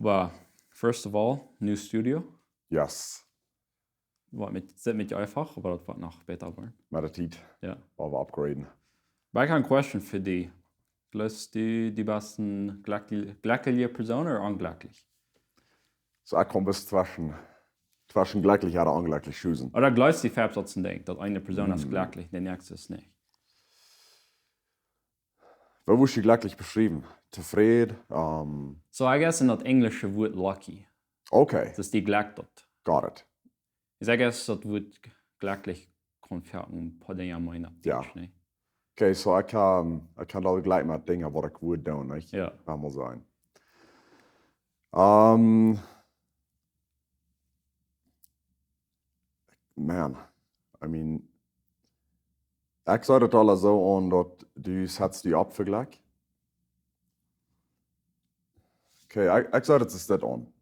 Well, first of all, new studio. Yes, Is dat met je einfach, aber das wird noch besser werden? met de tijd. Ja. Waar we upgraden. Maar ik heb een question voor die. Gelust die best een glückliche Person oder unglücklich? So, ik kom bis zwischen glücklich oder unglücklich schüzen. Oder gelust die Farbsätze denkt, dass eine Person ist glücklich, der nächste ist nicht? Wo word je glücklich beschrieben? Tevreden? So, I guess in dat englische Wort lucky. Okay, Das ist die glückt dort. got it. I guess dat Wort glücklich konfert ein paar Dinge an meiner Ja. ne? Okay, so ik kan dat gelijk met dingen wat ik wil doen, niet? Ja. Dat moet zijn. Man, I mean, ik zou het al zo aan dat du setzt die op voor gelijk. Okay, ik zou het is dit aan.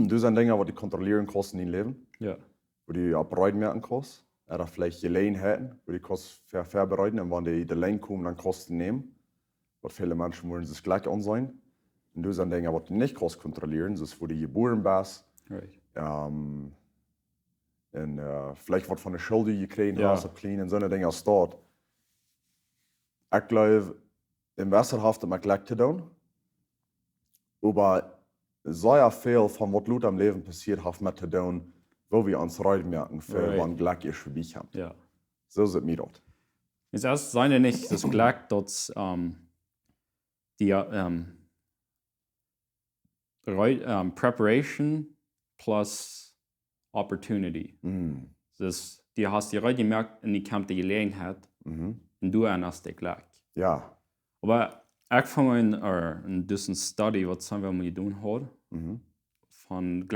Du zijn dingen wat je controleren kost in je leven, Ja. wo je opbereiden merken kost. Oder vielleicht Gelegenheiten, wo die kost verbereiten und wenn die Lane kommen, dann kosten nehmen. Was viele Menschen wollen sich gleich ansehen. Und du sind Dinge, die du nicht kannst kontrollieren, das ist, wo du geboren bist. Right. Und vielleicht was von der Schule gekriegt Ja. hast, klein und so eine Dinge als dort. Ich glaube, im Wasser hat man gleich zu tun. Aber sehr viel von was Leute im Leben passiert, hat mit zu tun, wo wir uns rein merken, für Right. wann Glück ist für dich haben. Ja. So ist es mir dort. Es ist seine nicht das Glück, dass die Preparation plus Opportunity. Das, die hast die Leute gemerkt, und die kam die Gelegenheit, und du erinnerst dich gleich. Ja. Aber ich fange in diesem Study, was haben wir mal getan haben, von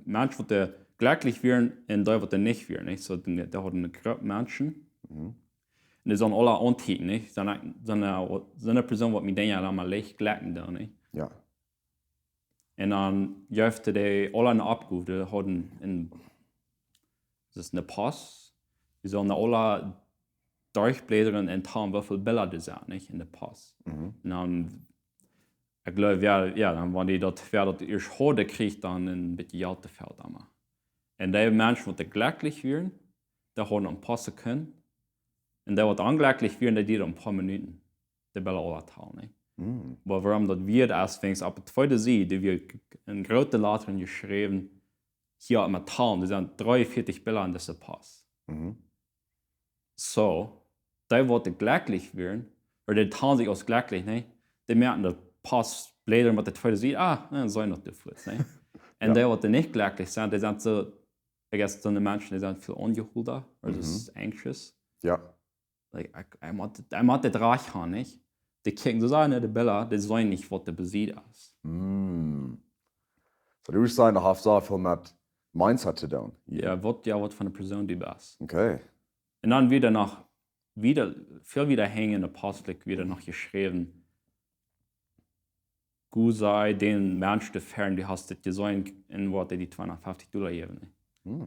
Menschen, die glücklich werden und die, die nicht werden. Nicht? So, da hat eine Gruppe Menschen. Und die sind alle antiken, nicht? So eine Person, die mit denen ja mal leicht glücklich da, nicht? Ja. Und dann jöfte die alle eine Abgabe, die hatten das ist eine Pass. Die sollen alle durchblättern und haben, wie viele Bilder das sind, nicht? In der Pass. Und dann, ich glaube, dann waren die dort, wer das erst heute kriegt, dann ein bisschen Geld fällt immer. Und die Menschen, die glücklich werden, die haben einen Pass können. Und die, die unglücklich werden, die ein paar Minuten. Die Bilder alle teilen, nicht? Aber warum das wird, erst fängt ab der zweiten Seite, die wir in großen Lettern geschrieben, hier am Tal, das sind 43 Bilder in diesem Pass. So, die, die glücklich werden, oder die teilen sich aus glücklich, ne? Die merken, der Pass blättern mit der zweiten Seite, dann sollen das dürfen, ne? Und die, die nicht glücklich sind, die sind so, ich guess, so eine Menschen, die sind viel ungeholter, oder anxious. Ja. Like, ich muss das reich haben, nicht? Die kicken so an die Bilder, die sollen nicht, was der besieht ist. So, du würdest sagen, du hast so viel mit Mindset zu tun. Ja, was von der Person die bist. Okay. Und dann viel wieder hängende Postlik wieder noch geschrieben. Gut sei den Menschen, die fern, die hast das gesehen, in Worte die $250 geben.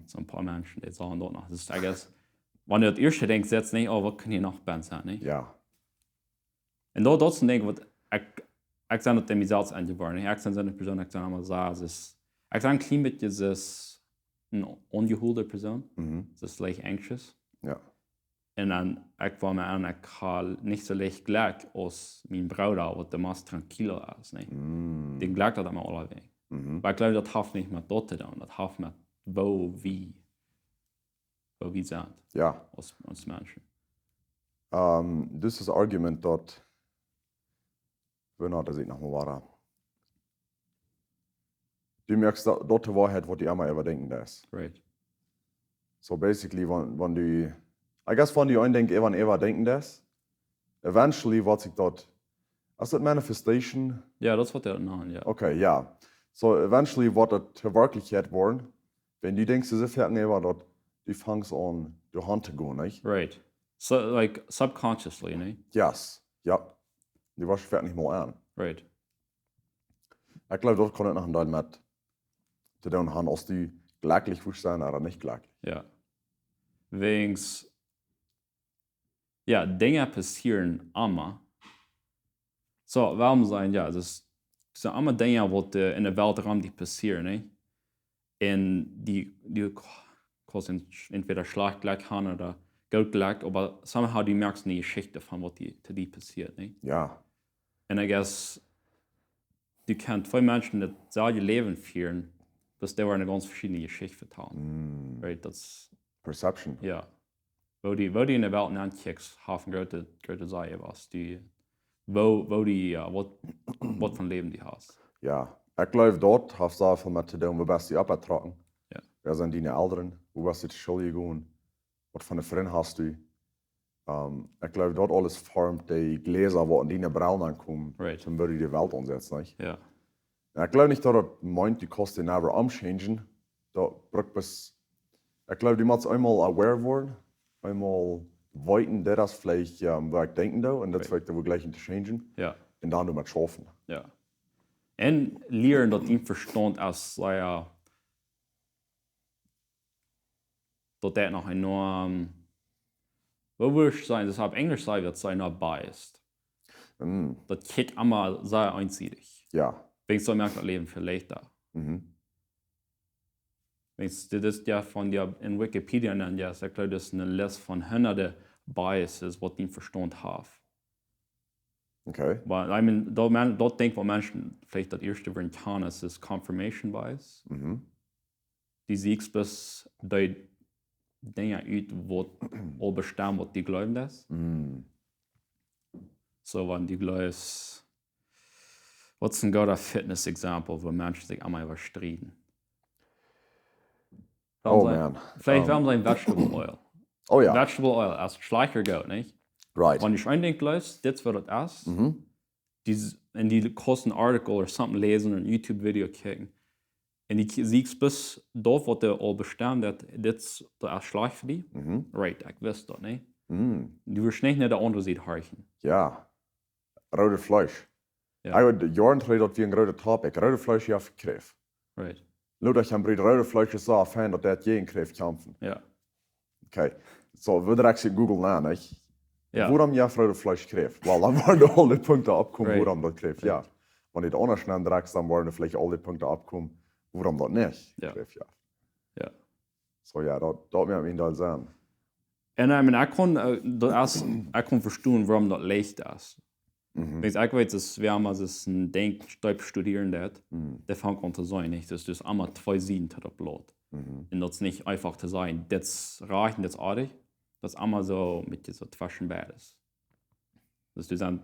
So ein paar Menschen, die sagen dort noch. Das ist, I guess, wenn du das erste denkst, jetzt nicht, oh, was kann hier noch besser sein, nicht? Ja. Und dort zu denken, ich sage nicht, dass ich selbst angeboren bin. Ich sage eine Person, ich sage einmal sagen, ich sage ein klein bisschen, ist eine ungeholte Person. Das ist leicht anxious. Ja. Und dann, ich war mir an, ich habe nicht so leicht gleich als mein Bruder, der meist tranquiller ist. Ne? Den gleich hat immer alle weg. Weil ich glaube, das hat nicht mit dort zu tun, das hat mit wo wir sind. Ja. Als Menschen. Das ist das Argument dort, wenn das ich nochmal war. Du merkst dort die Wahrheit, was die immer überdenken ist. Right. So basically, wenn du, I guess, wenn du eindenkst, überdenken das, eventually wird sich dort, ist das Manifestation? Ja, das wird der nennen, ja. Okay, ja. So eventually wird das Verwirklichkeit worden, wenn du denkst, sie fährt über dort, du fängst an, durch Hand zu gehen, nicht? Right. So, like, subconsciously, ne? Yes, ja. Die was fährt nicht mal an. Right. Ich glaube, dort kann ich noch ein Teil mit zu tun haben, als du glücklich wirst sein oder nicht glücklich. Ja. Wegen, ja, Dinge passieren immer. So, warum sagen, ja, das zijn allemaal dingen wat in de wereld rond die passeren. Ne? En die kosten entweder schlaggleich haben oder geldgleich, aber somehow die merkst die Geschichte von was die passiert. Ne? Ja. Und I guess, du kannst zwei Menschen das selbe Leben führen, dass die eine ganz verschiedene Geschichte vertellen. Right? Das, Perception. ja. Wo die in der Welt ankickst, haben große Sachen was. Wo die, was von Leben die hast. Ja. Ich glaube, dort hast du einfach mit dem, wo bist du abgetragen. Ja. Wer sind deine Eltern? Wo bist du zur Schule gegangen? Was für eine Freund hast du? Ich glaube, dort alles formt die Gläser, die an deine Brauen ankommen, Right. zum würde die Welt umsetzen. Nicht? Ja. Ich glaube nicht, dass das meint, die Kosten never umchangen. Ich glaube, die muss einmal aware werden, einmal weiten, das vielleicht, wo ich denken da, und das Right. wird wo gleich zu changen. Ja. Und dann damit schaffen. Ja. En leren dat die verstand als, dat dat nog enorm, wo würde ich sagen, deshalb Englisch sagen wird, sei noch biased. Das geht immer sehr einseitig. Ja. Wenn ich so merke, das Leben vielleicht da. Wenn ich das ja von dir in Wikipedia nenne, ja, ich glaube, das ist eine Liste von hunderten Biases, was die Verstand haben. Okay. Weil, I mean, dort denken wir Menschen, vielleicht das erste Wort kann, ist Confirmation Bias. Die siehst bis die Dinge uit, was all bestimmt, was die glauben das. So, wenn die glauben, what's ein guter Fitness-Example, wo Menschen sich einmal überstreiten? Oh man. Vielleicht haben sie ein Vegetable Oil. Oh ja. Vegetable Oil, als Schleicher geht, nicht? Right. Wenn ich eindenke, das wird das ist, die kosten Artikel oder something lesen oder ein YouTube-Video kicken. Und die siehst bis dort, was der all bestimmt hat, das ist schlecht für die. Right, ich weiß das, ne? Du wirst nicht der andere Seite horchen. Ja. Rode Fleisch. Ja. Ich würde Jahren treden, dass wir ein roter Topic, rode Fleisch ja verkauft. Right. Nur, dass ich am Brüder rode Fleisch so fan, dass der jeden Kräft kämpfen. Ja. Okay. So, würde ich Google nach, nicht? Ja. Waarom ja rode Fleisch kräft? Weil dann waren da alle Punkte abkommen, Right. woran das kräft, ja. Wenn die anders schnell direkt, dann waren vielleicht alle Punkte abkommen, woran das nicht Ja. kräft, ja. Ja. So, ja, das wird mir da sein. Und I mean, ich kann verstehen, warum das leicht ist. Wenn ich weiß, dass wir haben ein Denkstyp studieren, der fängt an zu sein, nicht? Das ist einmal zwei Seiten zu der Blut. Und das ist nicht einfach zu sein, das reicht und das artig. Das ist einmal so mit dieser zwischen beides. Das ist dann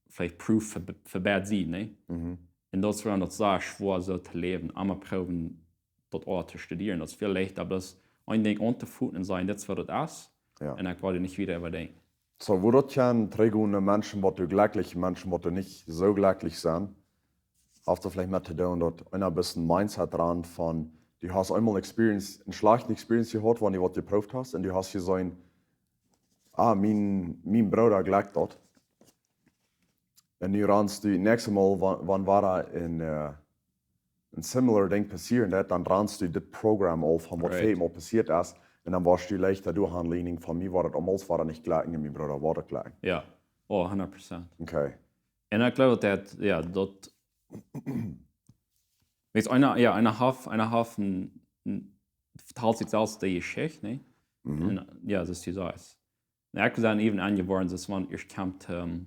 vielleicht Proof für beide Seiten, ne? Und das ist das sehr schwer so zu leben, einmal proben, dort auch zu studieren. Das ist viel leichter, aber das ein Ding anzufügen und sagen, das wird das. Ja. Und ich wollte nicht wieder überdenken. So, wo das kann, trägen Menschen, die glücklich Menschen, die nicht so glücklich sind, hast du vielleicht mit zu tun, dass einer ein bisschen Mindset dran von, du hast einmal Experience, eine schlechte Experience gehabt, wenn du was geprüft hast, und du hast gesagt, mein Bruder glückt dort. Und nu rannst du, nächstes Mal, wann war da ein similar Ding passieren, dann rannst du das Programm auf, von was Right. mal passiert ist, und dann warst du leichter durchhandeln, von mir war das damals war das nicht gleich, und mein Bruder war das gleich. Ja, oh, 100%. Okay. Und ich glaube, dass, ja, dort, wenn einer hat verteilt sich selbst die Geschichte, ne? Und, ja, das ist die Sache. Und ich bin eben angeworden, dass man erst kommt, sie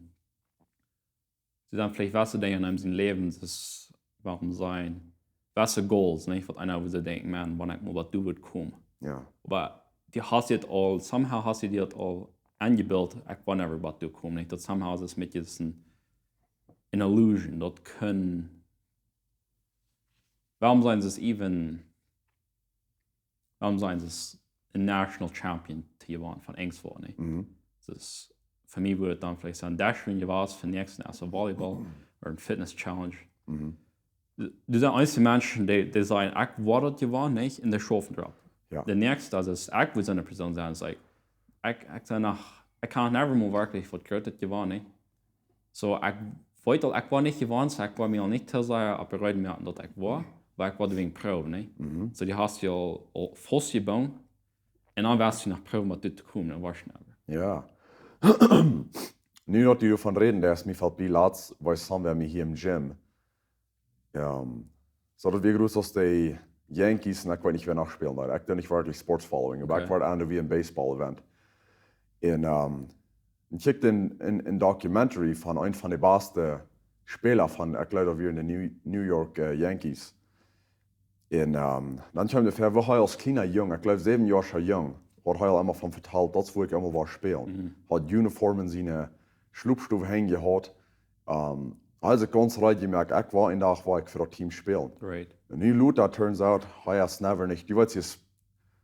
sagen vielleicht, was Dinge in einem Leben, das warum sein, was Goals, nicht? Was einer würde denken, man, wenn ich mal was du wird kommen. Ja. Aber die hast jetzt all, somehow hast du dir das all angebildet, ich will never was du kommen, nicht? Das somehow ist es mit jetzt ein Illusion, das können, warum sein sie even, warum sein sie ein National Champion zu gewonnen von Engsford, nicht? Das ist, für mich würde dann vielleicht sein, Dashing jeweils für den nächsten, also Volleyball oder ein Fitness Challenge. Du sind einzelne Menschen, die sagen, ich wollte das gewonnen, nicht? Und die schaffen drauf. Ja. Der nächste, also ich will so eine Person sein, ist like, ich kann never mehr wirklich was Gutes gewonnen, nicht? So, ich war nicht gewonnen, so ich war mir noch nicht zu sagen, aber bereut mir, dass ich war, weil ich war wegen Probe, nicht? So, die hast du ja fast gebaut, und dann wirst du nach Probe, was du zu kommen, dann warst du nicht. Ja. Nu dat du van reden, der ist mir fällt bei Latz, weil haben wir hier im Gym. So dat wie groß als die Yankees en ik weet niet wie nog spelen daar. Ik doe niet wirklich sports following, maar ik word aan wie een baseball event. En ik kikte een documentary van een van de beste spelers van, ik geloof weer in de New York Yankees. En dan kwam de ver, we hij als kleiner jong, ik geloof 7 jaar zo jong, had hij allemaal van verteld, dat is wo ik allemaal was spelen. Had uniformen zijn sloepstoel heen gehad. Also ganz right gemerkt, ich war in der Dag waar ik voor dat team spelen. Right. En nu Luther turns out, hij is never nicht. Die wat je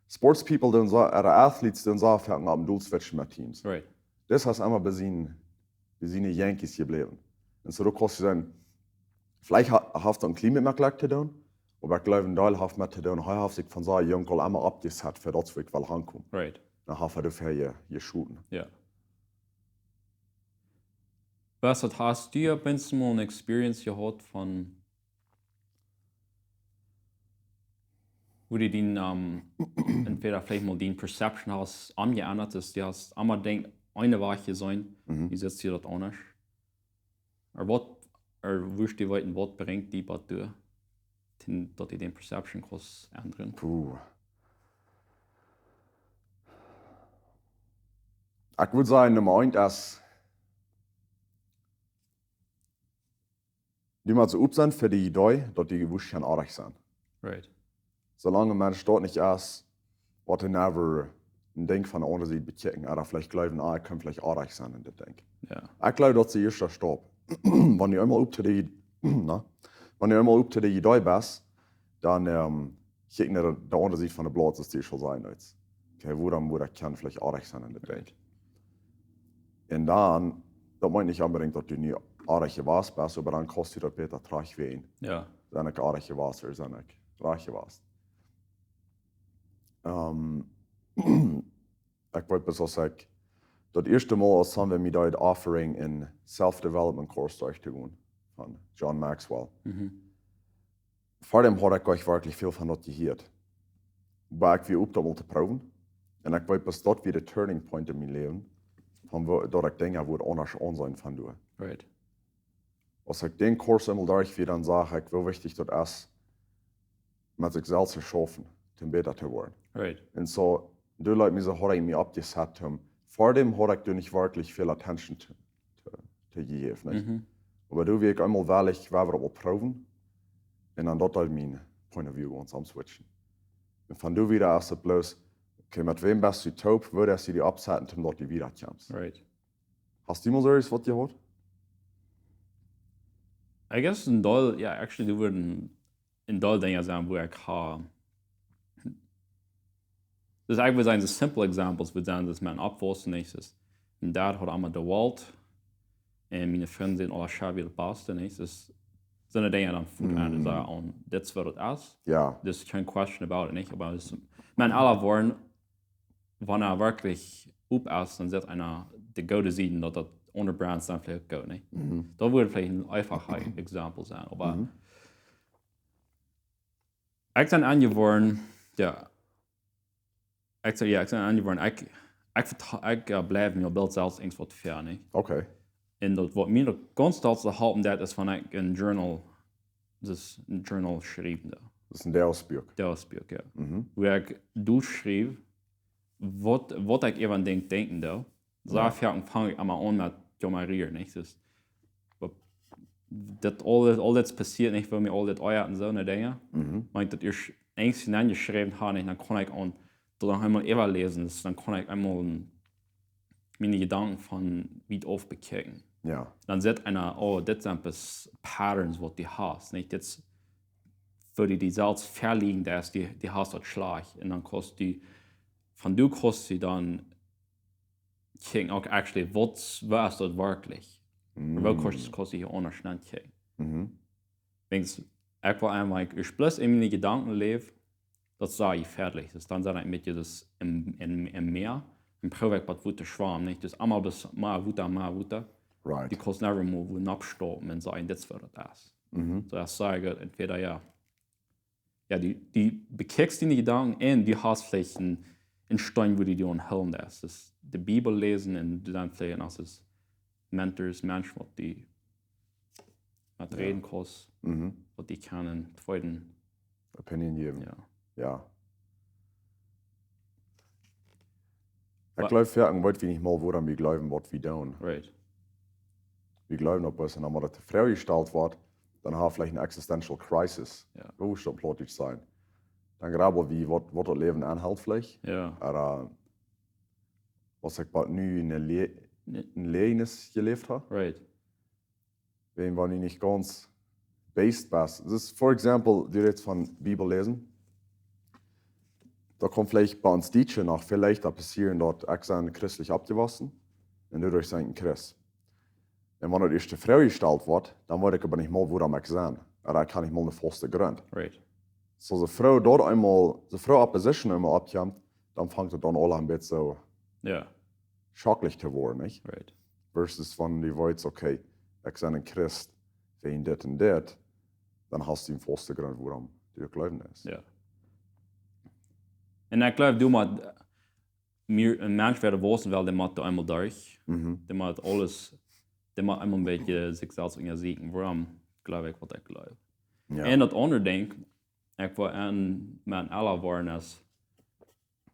sports people doen zo, athletes doen zo verken op doel switchen met teams. Right. Das ist immer bei seinen Yankees geblieben. Und so du kannst sagen, vielleicht hat er ein Klima mit mir zu tun, aber ich glaube, ein Teil hat mit zu tun, er hat sich von seinem Jungen immer abgesetzt, für das, wo ich will rankommen. Right. Dann hat er dafür geschooten. Ja. Was hast du mal eine Experience gehabt von, wo du den, entweder vielleicht mal den Perception hast, angeändert ist, du hast einmal denkt, eine Woche sein, wie setzt dir das anders? Oder wirst du weiten, was bringt die bei dir, dass die den Perception kannst ändern? Puh. Ich würde sagen, Nummer 1 ist, die mal so up sind für die Idee, dass die gewusst schon artig sind. Right. Solange man dort nicht ist, was er never ein Ding von der anderen Seite bekicken, oder vielleicht glauben, ich kann vielleicht artig sein in das Ding. Ja. Ich glaube, dass sie erst stopp. Wenn du immer up zu die, wenn du immer up zu die Idee bist, dann kicken der andere Seite von der Blatt, das die schon sein jetzt. Okay, wo der kann vielleicht artig sein in das Ding. Und dann, das meint nicht unbedingt, dass du nie artig warst, aber dann kostet das Peter trage wie ihn. Ja. Dann ich artig warst, oder dann ich reich warst. Ich wollte bis sagen, das erste Mal, als haben wir mit einem Offering in Self-Development Course durchgegangen von John Maxwell. Vor dem hatte ich euch wirklich viel von dort gehört. Aber ich will auch zu proben. Und ich wollte bis dort wieder Turning Point in meinem Leben, von wo dort ich denke, wo es anders an sein von du. Right. Als ich den Kurs einmal durchgehe, dann sage ich, wie wichtig das ist, mit sich selbst zu schaffen, um besser zu werden. Right. Und so, die Leute, die habe ich mir abgesetzt haben, vor dem habe ich nicht wirklich viel Attention zu gegeben. Nicht? Aber du wirst einmal wirklich, wir will proben, und dann dort halt mein Point of View uns umswitchen. Und von du wieder ist es bloß, okay, mit wem bist du taub, würdest du die absetzen, um dort die wiederkommst. Right. Hast du mal so etwas, was du hast? I guess in Dol, yeah, actually, du würden in Dol Dinge sagen, wo ich habe. Das ist eigentlich ein simple Examples, würde sagen, dass man abwurst nicht ist. Mein Dad hat einmal der Wald, und meine Freunde sind alle schön wie das Beste, nicht? Das sind Dinge dann von an, die sagen, und das wird es. Ja. Das ist keine Question about it, nicht? Aber es, man alle wollen, wenn wirklich ist, dann setzt einer die gute Seiten, dass das ohne Brands dann vielleicht geht, nicht? Da würde vielleicht ein einfacher Example sein, aber ich bin angeworden, ja, ich bin angeworden, ich bleibe mir Bild selbst irgendwas fair, nicht? Okay. Und das, was mir ganz dazu halten, das ist, wenn ich ein Journal schreibe. Das ist ein Delsbuch. Delsbuch, ja. Wo ich durchschreibe, was ich eben denken da. So fange ich einmal an mit Jommerieren, nicht? Das all das passiert nicht, weil mir all das euer und so eine Dinge. Wenn ich das erst eigentlich hineingeschrieben habe, dann kann ich auch dann einmal überlesen, dann kann ich einmal meine Gedanken von wie aufbekicken. Ja. Dann sieht einer, oh, das sind das Patterns, was die hast, nicht? Jetzt würde die selbst verliegen, dass die hast das Schlag. Und dann kannst du, von du kannst du dann kicken, okay, actually, was ist das wirklich? Wo kannst du hier unterstellen kicken? Ich war einmal, ich bloß in meine Gedanken lebe, das sah ich fertig. Das dann sei ich mit dieses im Meer, im Projekt, was wird schwarm, nicht? Das einmal bis mal Wutter. Right. Die kannst never mal abstoppen und sagen, das wird das. So ich sage, entweder ja, die bekickst die Gedanken und die hast vielleicht einen Stein, wo die dir helfen lässt. Das die Bibel lesen und dann vielleicht auch das Mentors, Menschen, die mit reden kannst. wat die kunnen tweeden. Opinion geben. Ja. Ja. Ich glaube, wir wollen nicht mal, woran wir glauben, was wir tun. Right. Wir glauben, ob es einmal das freigestellt wird, dann haben wir vielleicht eine existential crisis. Ja. Wo muss das plötzlich sein? Dann gerade wie, was das Leben anhält vielleicht. Ja. Oder was ich bald nu in ein Lehenes gelebt habe. Right. Wenn wir nicht ganz based bist. Das ist, for example, du redest von Bibel lesen. Da kommt vielleicht bei uns Dietsche nach, vielleicht da passieren dort extra christlich abgewaschen und dadurch sein Christ. Und wenn das erste Frau gestellt wird, dann weiß ich aber nicht mal, woran ich sein. Oder kann ich mal eine feste Grund. Right. So, die Frau dort einmal, die Frau Opposition einmal abkommt, dann fängt es dann alle ein bisschen so Ja. schocklich zu werden, nicht? Right. Versus wenn die weiß, okay, ich bin ein Christ, wegen das und das, dann hast du einen festen Grund, woran du glauben ist. Ja. En ik geloof, een mens werden wozen wel, die maakt einmal durch. Die maakt alles, die maakt einmal een beetje zichzelf in je zieken. Waarom geloof ik wat ik geloof? Ja. En dat andere denk, ik wil met alle waren als,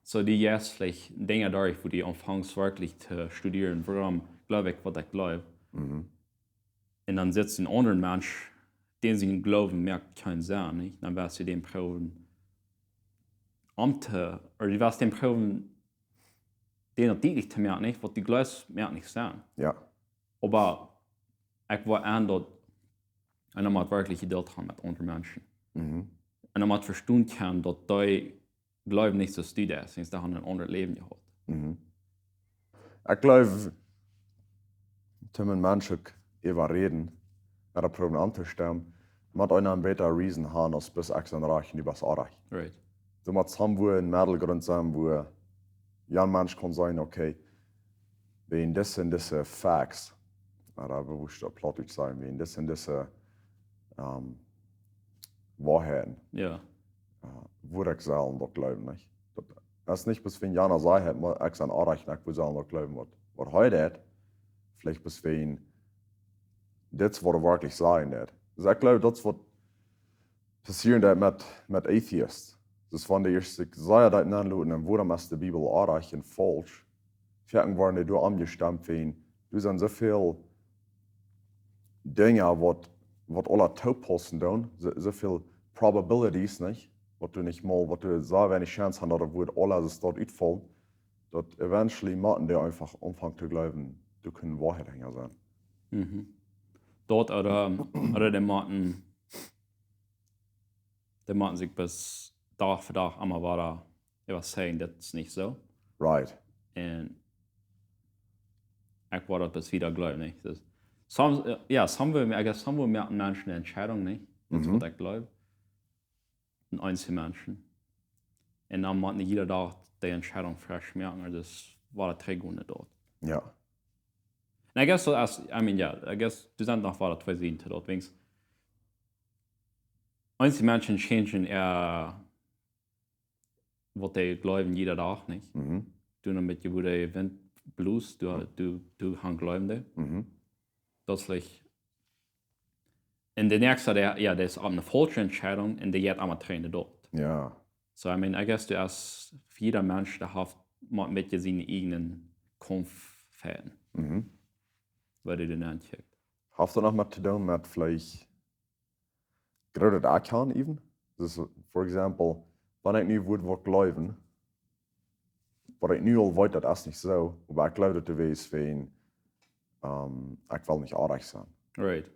so die juist vielleicht Dinge durch, wo die anfangs wirklich zu studieren, warum glaube ich, was ich glaube. Und dann sitzt ein anderer Mensch, den sie glauben, merkt keinen Sinn, nicht? Dann wirst du den proben, oder du wirst den proben, den natürlich zu merken, nicht? Was die glaubst, merkt nicht Sinn. Ja. Aber ich war an dort, und dann hat wirklich gedeelt haben mit anderen Menschen. Und dann hat verstehen können, dass die glauben nicht, dass du das, sonst haben ein anderes Leben gehabt. Ich glaube, wenn Menschen über reden, oder probieren anzustimmen, muss einer einen besseren Reason haben, als bis ich ein Reich über das Reich. Right. Du musst haben, wo ein Mittelgrund sein, wo ein Mensch kann sagen, okay, wenn das und diese Facts, oder wo ich da plötzlich sagen, wenn das und diese Wahrheiten, Ja. wo ich soll und glauben, nicht? Das ist nicht, bis wenn Jana sagt, ich ein Reich nicht, wo soll glauben, was heute hat, vielleicht bis wenn das, was wirklich sein wird. Also ich glaube, das wird passieren mit Atheists. Das waren die ersten, sei das nanluten, und worum ist die Bibel erreichen falsch. Vierten waren die du angestammt werden. Du sind so viele Dinge, was alle Taubposten tun, so viele Probabilities, nicht? Was du nicht mal, was du sagst, wenn ich Chance habe, oder wo alles dort ausfällt, dass eventually machen die einfach anfangen zu glauben, du können Wahrheitshänger sein. Dort oder die machten sich bis Tag für Tag immer weiter etwas sagen, das ist nicht so. Right. Und ich war das wieder glauben, nicht? Some merken Menschen eine Entscheidung, nicht? Das ist, was ich glaube. Und einzelne Menschen. Und dann macht nicht jeder Tag die Entscheidung frisch merken, also das war der Gründe dort. Ja. And I guess so as I guess du sind noch weiter zwei Seiten dort, wings. Einzelne Menschen changen was die glauben jeder Tag, nicht? Du noch mit wo der Event Blues, du han glauben die. Das ist und der nächste, das ist auch eine falsche Entscheidung und der jetzt einmal trainiert dort. Ja. So, I guess du hast für jeder Mensch, der hat mit seinen eigenen Kampfpfaden. Weil du den ancheckt. Hast du noch mal zu tun mit vielleicht gerade das kann even? Das ist, for example, wenn ich nicht würde, was glauben, aber ich nicht weiß, das ist nicht so, aber ich glaube, das ist, wenn ich will nicht reich sein. Right.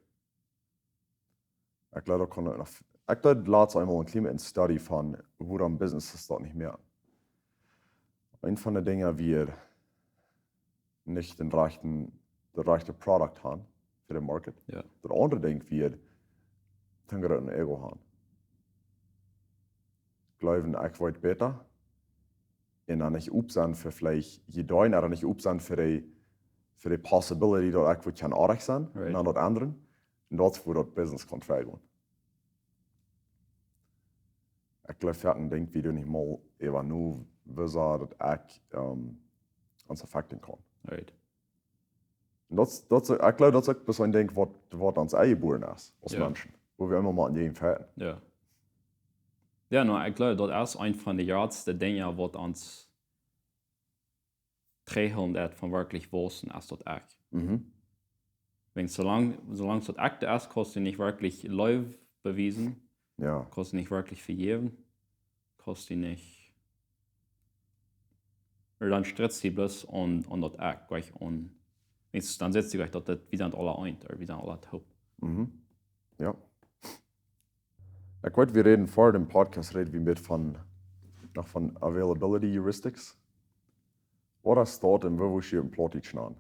Ich glaube, letztes einmal ein kleines Study von, wo am Business ist das nicht mehr. Ein von den Dingen, wir nicht den rechten Produkt haben für den Markt. Ja. Das andere Ding, wir ein Ego haben. Glauben, ich wollte besser. Und dann nicht upsen für vielleicht jedem, oder nicht upsen für die Possibility, dass ich reich sein kann, Right. und dann das andere. Und das ist, wo das Business kann gehen. Ich glaube, wir hatten Ding, wie du nicht mal über nur wissen, dass ich uns affekten kann. Right. Und ich glaube, das ist ein Ding, was uns eingeboren ist, als Ja. Menschen. wo wir immer mal an jedem fährt. Ja. Ja, no, ich glaube, das ist ein von den grootste Dingen, was uns treffen von wirklich Wissen, ist das echt. Wenn solange es das echt ist, kannst du nicht wirklich Leute beweisen, Ja, kannst du nicht wirklich vergeben, kannst du nicht. Oder dann stritzt du bloß und das echt gleich an. Dann setzt du gleich, dass das wieder alle ein, oder wieder alle taub. ja. Ich wollte, wir reden vor dem Podcast, reden wir mit von Availability Heuristics. Was ist dort und wo wir im Plot ich an?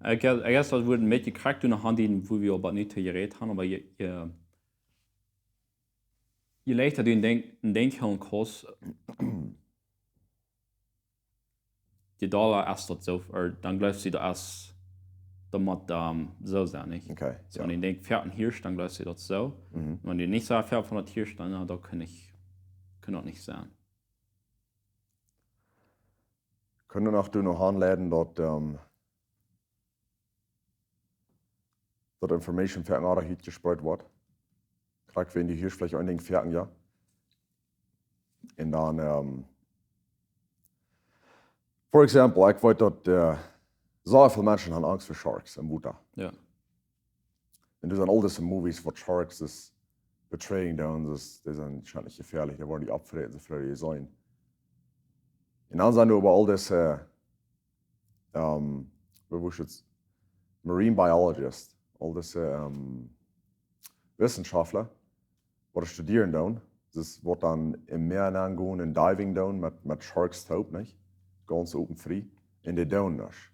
Ich guess, das wurde ein bisschen gekriegt in der Hand, wo wir aber nicht geredet haben, aber je leichter du denken kannst, je Dollar ist das so, oder dann glaubst du, das muss so sein, nicht? Okay, So, ja. wenn ich denke, fährt ein Hirsch, dann glaubst du das so. Wenn du nicht so fährt von der Hirsch, dann da kann das nicht sein. Können wir noch anleiten, dass Information für andere hier gespreut wird? Gerade wenn die Hirsch vielleicht ein Ding fährten, ja. Und dann, for example, ich wollte, dass so viele Menschen haben Angst vor Sharks im Wasser. Ja. Und das sind all diese Movies, wo Sharks das betrayen, die sind wahrscheinlich gefährlich, da wollen die abfressen, so viel die sein. Und dann sind wir über all diese, Marine Biologists, all diese Wissenschaftler, die studieren dann, das wird dann im Meer angehen und Diving dann mit Sharks taub, nicht? Ganz open free, und die tun nicht.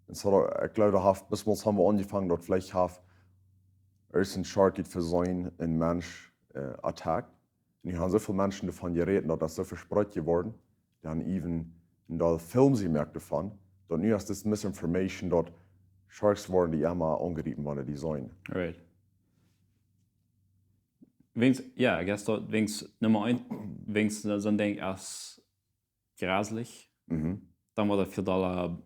Und so, ich glaube, bis haben wir angefangen, dass vielleicht erst ein Shark geht für so ein Mensch attackt. Und die haben so viele Menschen davon geredet, dass das so verspreit geworden. Die haben even in der Film sie merkt davon, dass nu ist das Misinformation, dass Sharks worden, die immer angerieben waren, die sein. Right. Ja, ich guess, Nummer 1, wenn es so ein Ding ist, grauslich, dann wird für Dollar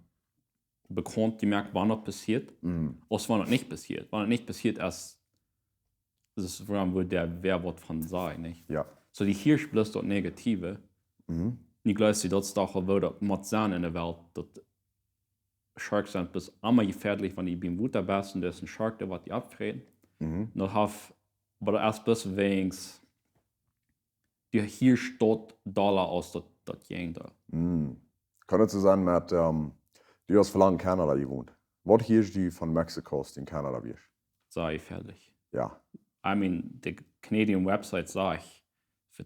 bekannt, die merkt, wann das passiert, oder wann das nicht passiert. Wann das nicht passiert ist, das ist wo der Wehrwort von sein, nicht? Ja. So die Hirsch bloß das Negative. Ich glaube, dass das doch muss sein in der Welt, dass Sharks sind bis immer gefährlich, wenn die beim Wasser bist und da ist ein Shark, der wird die abfressen. Aber erst bis wegen die Hirsch dort Dollar aus das Gang da. Kann es so sein, mit, du hast verlangt in Kanada gewohnt. Was hier ist die von Mexiko in Kanada wirst? Sei fertig. Ja. I mean, die Canadian Website sag ich, für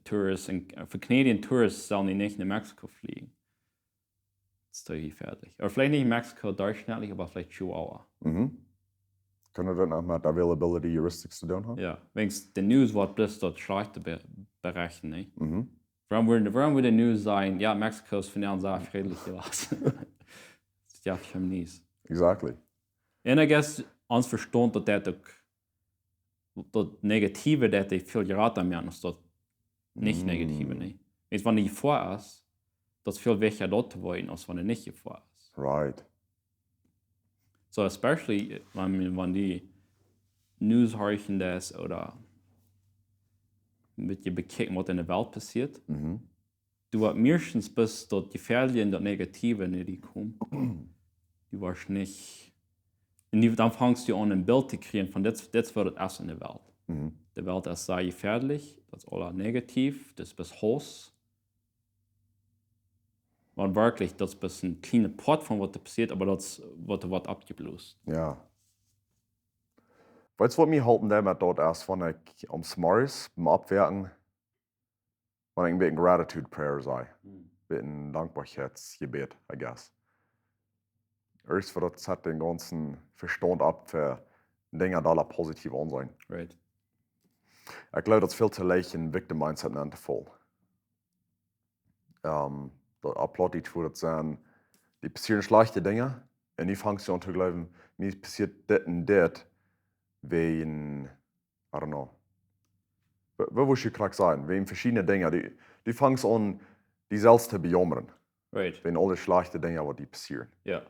Canadian Tourists sollen die nicht nach Mexiko fliegen. Das ist doch fertig. Oder vielleicht nicht in Mexiko durchschnittlich, aber vielleicht Chihuahua. Können wir das noch mit Availability Heuristics zu tun haben? Ja, wenn es die News wird, bloß dort schlechte berechnen, nicht? Warum würde die News sein, ja, Mexiko ist von der sehr friedlich gelassen? Das ist ja schon mies. Exactly. Und ich guess, uns verstehen, dass das Negative, das die viel geraten haben, ist das nicht Negative, nicht? Wenn die Gefahr ist, das viel wichtiger dort zu wollen, als wenn die nicht Gefahr ist. Right. So, especially, wenn die News hören das oder mit dir bekicken, was in der Welt passiert, du hast meistens bis dort Gefährliche und das Negative nicht die kommen. Du warst nicht. Und dann fängst du an, ein Bild zu kriegen von das wird es in der Welt. Die Welt ist sehr gefährlich, das ist alles negativ, das ist bis hoch. Und wirklich, das ist ein kleiner Part von was da passiert, aber das wird abgebläst. Ja. Weißt du, was mir halten damit dort erst, wenn ich am Smarts, beim Abwerten, wenn ich ein bisschen Gratitude Prayer sei, ein bisschen Dankbarkeitsgebet, I guess. Erst für das hat den ganzen Verstand ab für Dinge, die alle positiv an sein. Right. Ich glaube, das ist viel zu leicht in Victim Mindset zu fallen. Das Applaudit würde sagen, die passieren schlechte Dinge und ich fange an zu glauben, mir passiert das und das wegen, I don't know, wo will ich gerade sagen, wegen verschiedene Dinge. Die fangst an, die selbst zu bejammern. Right. Wegen alle schlechte Dinge, die passieren. Ja.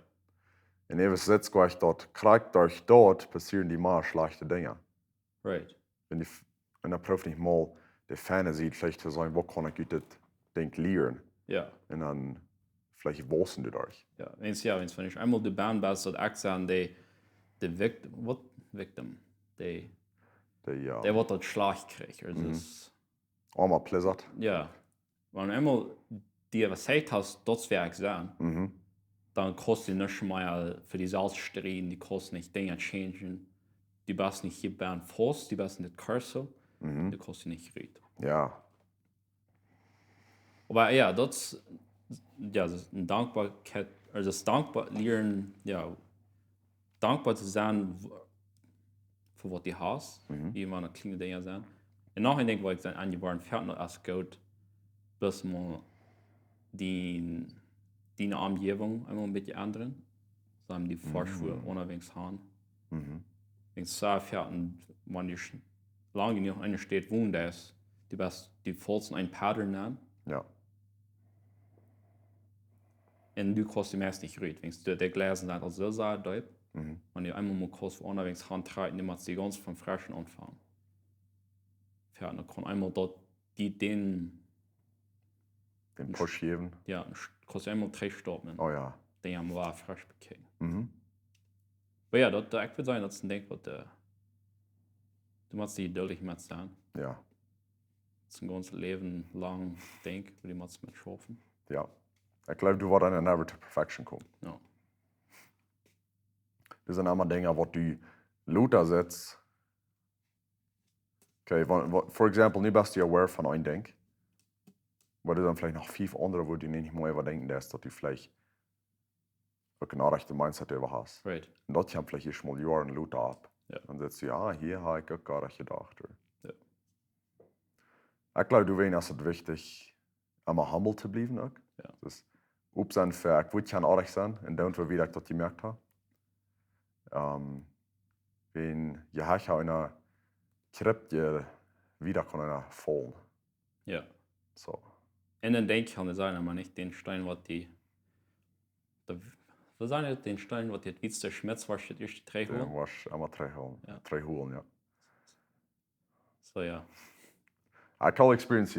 En even zit gleich dort, kriegt durch dort passieren die mal schlechte Dinge. Right. En dan proeft niet mal de Fantasie schlecht zu sein, wo kann ich das Ding lernen? Ja. Und dann vielleicht wussten du durch. Ja, wenn ich einmal die Band bist, dat echt sagen, die Victim, die wird das Schlag kriegen. Also es, Allemaal pleasant. ja, wenn einmal die was gesagt hast, das wäre ich sagen, dann kostet die nicht mehr für die Salzstrien, die kostet nicht Dinge changen. Die bist nicht hier beim Fuß, die bist nicht Cursor, die kostet nicht Ried. Ja. Aber ja, das ist eine Dankbarkeit, also das dankbar lernen, ja, dankbar zu sein für was die hast, wie immer eine kleine Dinge sind. Und nachher denke ich, an die waren fertig als gut, bis mal die Umgebung einmal mit den anderen, so haben die Vorschuhe unterwegs haben. Wenn es so fertig, wenn die lange genug eine steht, wo da ist, die vollsten ein Pattern nehmen. Ja. Und du kannst die meist nicht reden. Wenn du die Gläser nicht so sehr deut, wenn du einmal mal kurz unterwegs Hand treten, dann musst du die ganz vom Frischen anfangen. Fertig, dann kann einmal dort den Push geben. ja, kannst du einmal drei stoppen. Oh ja. Den haben wir frisch bekommen. Aber ja, ich würde sagen, das ist ein Ding, was du musst die geduldig mit sein. Ja. Das ist ein ganzes Leben lang Ding, wo die musst mit schaffen. Ja. Ich glaube, du wirst never to perfection kommen. Ja. Das sind immer Dinge, wo du lauter setzt. Okay, for example, nu bist du aware von einem Ding. Wo du dann vielleicht noch 5 andere, wo du nicht mehr überdenken lässt, dass du vielleicht ein genau rechte Mindset über hast. Right. Und das kommt vielleicht schon mal Jahre lauter ab. Ja. Dann sagst du, ja, hier habe ich auch gar nicht gedacht. Ja. Ich glaube, du weißt, es wichtig, immer humble zu bleiben. Auch. Ja. Das ist sein für, ich würde gerne ehrlich sein, und dann, wie ich das gemerkt habe. Wenn je höher einer kriegt, je wieder kann einer fallen. Ja. So. Und dann denke ich, kann es sein, aber nicht den Stein, was wir sagen nicht den Stein, was jetzt wie der Schmerz war, steht erst die 3 Dann holen. warst du einmal 3 holen. Ja. 3 holen, ja. So, ja. I call experiences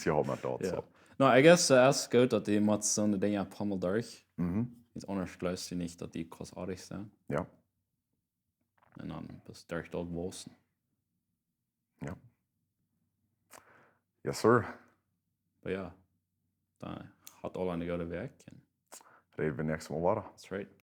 you have mit dort. Ja. So. No, I guess es ist gut, dass die mit so eine Dinge ein paar Mal durch. Jetzt anders glaubst du nicht, dass die großartig sind. Ja. Und dann bist du durch dort woßen. Ja. Yes, sir. Aber ja, dann hat alle eine gute Werk. Reden wir nächstes Mal weiter. That's right.